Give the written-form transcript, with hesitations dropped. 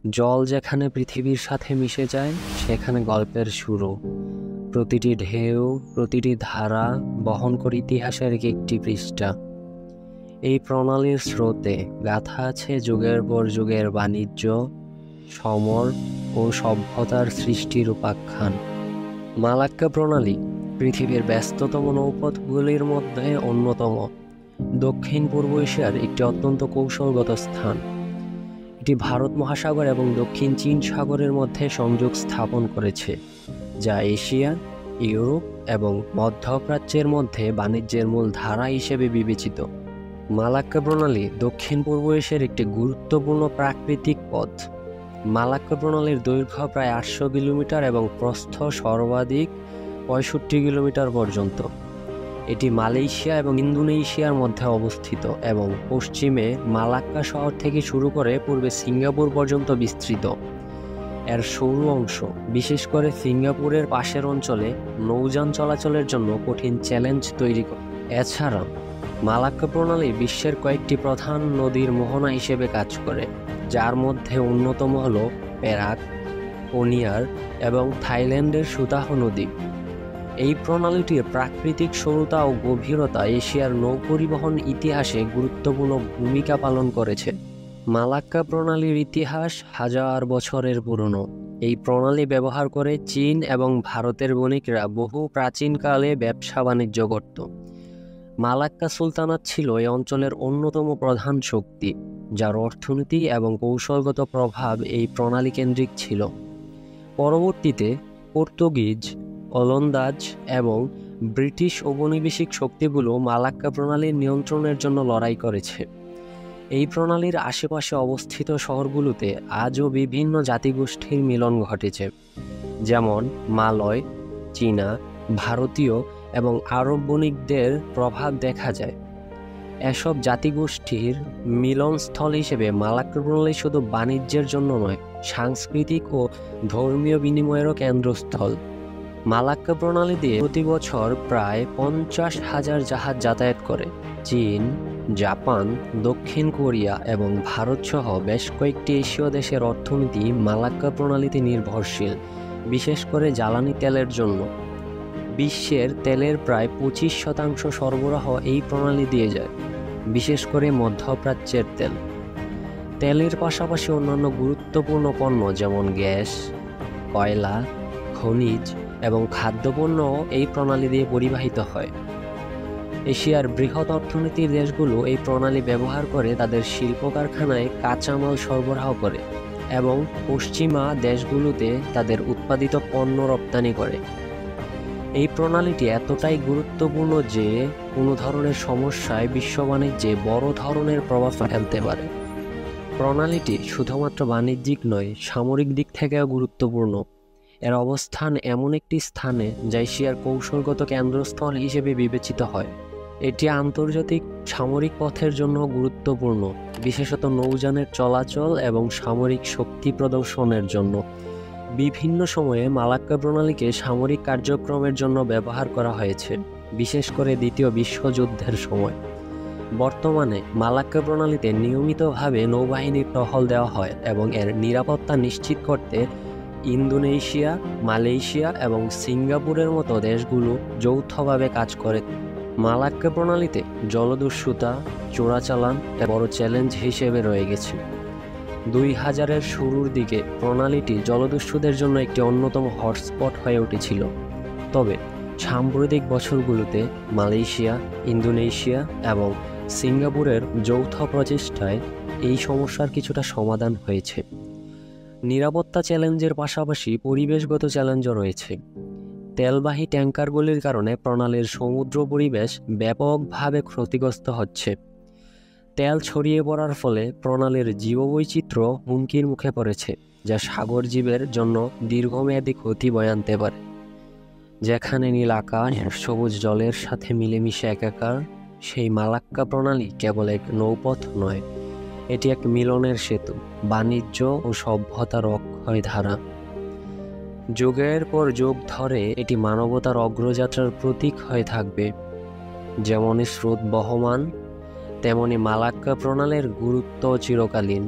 জল যেখানে পৃথিবীর সাথে মিশে যায় সেখানে গল্পের শুরু। প্রতিটি ঢেউ, প্রতিটি ধারা বহন করে ইতিহাসের একটি পৃষ্ঠা। এই প্রণালীর স্রোতে গাথা আছে যুগের পর যুগের বাণিজ্য, সমর ও সভ্যতার সৃষ্টির উপাখ্যান। মালাক্কা প্রণালী পৃথিবীর ব্যস্ততম নৌপথগুলির মধ্যে অন্যতম। দক্ষিণ পূর্ব এশিয়ার একটি অত্যন্ত কৌশলগত স্থান। এটি ভারত মহাসাগর এবং দক্ষিণ চীন সাগরের মধ্যে সংযোগ স্থাপন করেছে, যা এশিয়া, ইউরোপ এবং মধ্যপ্রাচ্যের মধ্যে বাণিজ্যের মূল ধারা হিসেবে বিবেচিত। মালাক্কা প্রণালী দক্ষিণ পূর্ব এশিয়ার একটি গুরুত্বপূর্ণ প্রাকৃতিক পথ। মালাক্কা প্রণালীর দৈর্ঘ্য প্রায় 800 কিলোমিটার এবং প্রস্থ সর্বাধিক 65 কিলোমিটার পর্যন্ত। এটি মালয়েশিয়া এবং ইন্দোনেশিয়ার মধ্যে অবস্থিত এবং পশ্চিমে মালাক্কা শহর থেকে শুরু করে পূর্বে সিঙ্গাপুর পর্যন্ত বিস্তৃত। এর সরু অংশ, বিশেষ করে সিঙ্গাপুরের পাশের অঞ্চলে নৌযান চলাচলের জন্য কঠিন চ্যালেঞ্জ তৈরি করে। এছাড়া মালাক্কা প্রণালী বিশ্বের কয়েকটি প্রধান নদীর মোহনা হিসেবে কাজ করে, যার মধ্যে অন্যতম হল পেরাক, কোনিয়ার এবং থাইল্যান্ডের সুতাহ নদী। এই প্রণালীটির প্রাকৃতিক সরুতা ও গভীরতা এশিয়ার নৌপরিবহন ইতিহাসে গুরুত্বপূর্ণ ভূমিকা পালন করেছে। মালাক্কা প্রণালীর ইতিহাস হাজার বছরের পুরনো। এই প্রণালী ব্যবহার করে চীন এবং ভারতের বণিকরা বহু প্রাচীনকালে ব্যবসা বাণিজ্য করত। মালাক্কা সুলতানাত ছিল এই অঞ্চলের অন্যতম প্রধান শক্তি, যার অর্থনীতি এবং কৌশলগত প্রভাব এই প্রণালী কেন্দ্রিক ছিল। পরবর্তীতে পর্তুগিজ, ওলন্দাজ এবং ব্রিটিশ ঔপনিবেশিক শক্তিগুলো মালাক্কা প্রণালীর নিয়ন্ত্রণের জন্য লড়াই করেছে। এই প্রণালীর আশেপাশে অবস্থিত শহরগুলোতে আজও বিভিন্ন জাতিগোষ্ঠীর মিলন ঘটেছে, যেমন মালয়, চীনা, ভারতীয় এবং আরব বণিকদের প্রভাব দেখা যায়। এসব জাতিগোষ্ঠীর মিলনস্থল হিসেবে মালাক্কা প্রণালী শুধু বাণিজ্যের জন্য নয়, সাংস্কৃতিক ও ধর্মীয় বিনিময়েরও কেন্দ্রস্থল। মালাক্কা প্রণালী দিয়ে প্রতি বছর প্রায় 50,000 জাহাজ যাতায়াত করে। চীন, জাপান, দক্ষিণ কোরিয়া এবং ভারত সহ বেশ কয়েকটি এশীয় দেশের অর্থনীতি মালাক্কা প্রণালীতে নির্ভরশীল, বিশেষ করে জ্বালানি তেলের জন্য। বিশ্বের তেলের প্রায় 25% সরবরাহ এই প্রণালী দিয়ে যায়, বিশেষ করে মধ্যপ্রাচ্যের তেল। তেলের পাশাপাশি অন্যান্য গুরুত্বপূর্ণ পণ্য যেমন গ্যাস, কয়লা, খনিজ এবং খাদ্যপণ্য এই প্রণালী দিয়ে পরিবাহিত হয়। এশিয়ার বৃহৎ অর্থনীতির দেশগুলো এই প্রণালী ব্যবহার করে তাদের শিল্প কারখানায় কাঁচামাল সরবরাহ করে এবং পশ্চিমা দেশগুলোতে তাদের উৎপাদিত পণ্য রপ্তানি করে। এই প্রণালীটি এতটাই গুরুত্বপূর্ণ যে কোনো ধরনের সমস্যায় বিশ্ব বাণিজ্যে বড় ধরনের প্রভাব ফেলতে পারে। প্রণালীটি শুধুমাত্র বাণিজ্যিক নয়, সামরিক দিক থেকেও গুরুত্বপূর্ণ। এর অবস্থান এমন একটি স্থানে যা এশিয়ার কৌশলগত কেন্দ্রস্থল হিসেবে বিবেচিত হয়। এটি আন্তর্জাতিক সামরিক পথের জন্য গুরুত্বপূর্ণ, বিশেষত নৌযানের চলাচল এবং সামরিক শক্তি প্রদর্শনের জন্য। বিভিন্ন সময়ে মালাক্কা প্রণালীকে সামরিক কার্যক্রমের জন্য ব্যবহার করা হয়েছে, বিশেষ করে দ্বিতীয় বিশ্বযুদ্ধের সময়। বর্তমানে মালাক্কা প্রণালীতে নিয়মিতভাবে নৌবাহিনীর টহল দেওয়া হয় এবং এর নিরাপত্তা নিশ্চিত করতে ইন্দোনেশিয়া, মালয়েশিয়া এবং সিঙ্গাপুরের মতো দেশগুলো যৌথভাবে কাজ করে। মালাক্কা প্রণালীতে জলদস্যুতা, চোরাচালান বড় চ্যালেঞ্জ হিসেবে রয়ে গেছে। 2000-এর শুরুর দিকে প্রণালীটি জলদস্যুদের জন্য একটি অন্যতম হটস্পট হয়ে উঠেছিল। তবে সাম্প্রতিক বছরগুলোতে মালয়েশিয়া, ইন্দোনেশিয়া এবং সিঙ্গাপুরের যৌথ প্রচেষ্টায় এই সমস্যার কিছুটা সমাধান হয়েছে। নিরাপত্তা চ্যালেঞ্জের পাশাপাশি পরিবেশগত চ্যালেঞ্জও রয়েছে। তেলবাহী ট্যাঙ্কারগুলির কারণে প্রণালীর সমুদ্র পরিবেশ ব্যাপকভাবে ক্ষতিগ্রস্ত হচ্ছে। তেল ছড়িয়ে পড়ার ফলে প্রণালীর জীববৈচিত্র্য হুমকির মুখে পড়েছে, যা সাগর জীবের জন্য দীর্ঘমেয়াদী ক্ষতি বয়ে আনতে পারে। যেখানে নীল আকাশ সবুজ জলের সাথে মিলেমিশে একাকার, সেই মালাক্কা প্রণালী কেবল এক নৌপথ নয়, এটি এক মিলনের সেতু, বাণিজ্য ও সভ্যতার অক্ষয় ধারা। যুগের পর যুগ ধরে এটি মানবতার অগ্রযাত্রার প্রতীক হয়ে থাকবে। যেমনই স্রোত বহমান, তেমনি মালাক্কা প্রণালীর গুরুত্ব চিরকালীন।